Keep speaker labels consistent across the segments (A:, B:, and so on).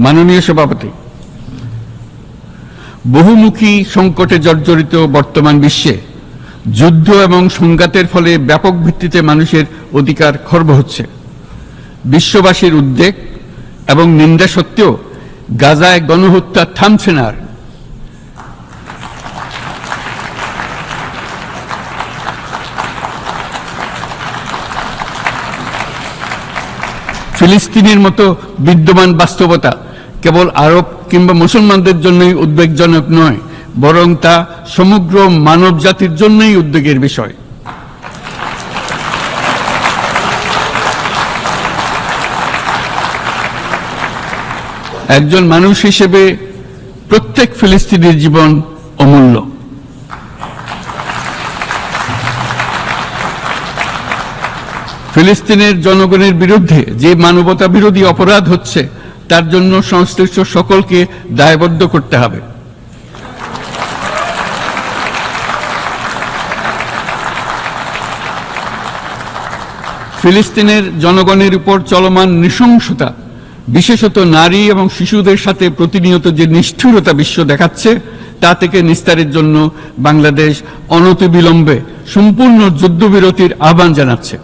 A: মাননীয় সভাপতি, বহুমুখী সংকটে জর্জরিত বর্তমান বিশ্বে যুদ্ধ এবং সংঘাতের ফলে ব্যাপক ভিত্তিতে মানুষের অধিকার খর্ব হচ্ছে। বিশ্ববাসীর উদ্বেগ এবং নিন্দা সত্ত্বেও গাজায় গণহত্যা থামছে না। ফিলিস্তিনের মতো বিদ্যমান বাস্তবতা কেবল আরব কিংবা মুসলমানদের জন্যই উদ্বেগজনক নয়, বরং তা সমগ্র মানব জাতির জন্যই উদ্বেগের বিষয়। একজন মানুষ হিসেবে প্রত্যেক ফিলিস্তিনির জীবন অমূল্য। ফিলিস্তিনের জনগণের বিরুদ্ধে যে মানবতা বিরোধী অপরাধ হচ্ছে তার জন্য সংশ্লিষ্ট সকলকে দায়বদ্ধ করতে হবে। ফিলিস্তিনের জনগণের উপর চলমান নৃশংসতা, বিশেষত নারী এবং শিশুদের সাথে প্রতিনিয়ত যে নিষ্ঠুরতা বিশ্ব দেখাচ্ছে, তা থেকে নিস্তারের জন্য বাংলাদেশ অনতিবিলম্বে সম্পূর্ণ যুদ্ধবিরতির আহ্বান জানাচ্ছে।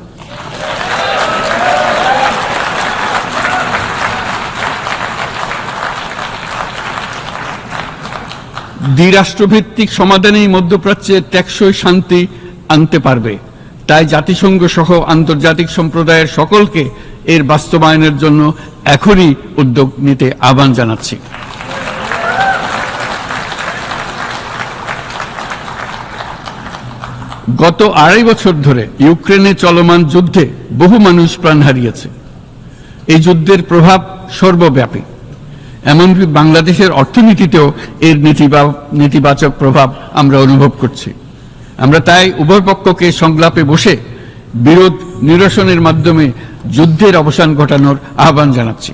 A: দ্বিরাষ্ট্রভিত্তিক সমাধানেই মধ্যপ্রাচ্যে টেকসই শান্তি আনতে পারবে। তাই জাতিসংঘ সহ আন্তর্জাতিক সম্প্রদায়ের সকলকে এর বাস্তবায়নের জন্য এখনই উদ্যোগ নিতে আহ্বান জানাচ্ছি। গত 2.5 বছর ধরে ইউক্রেনে চলমান যুদ্ধে বহু মানুষ প্রাণ হারিয়েছে। এই যুদ্ধের প্রভাব সর্বব্যাপী, এমনকি বাংলাদেশের অর্থনীতিতেও এর নেতিবাচক প্রভাব আমরা অনুভব করছি। আমরা তাই উভয় পক্ষকে সংলাপে বসে বিরোধ নিরসনের মাধ্যমে যুদ্ধের অবসান ঘটানোর আহ্বান জানাচ্ছি।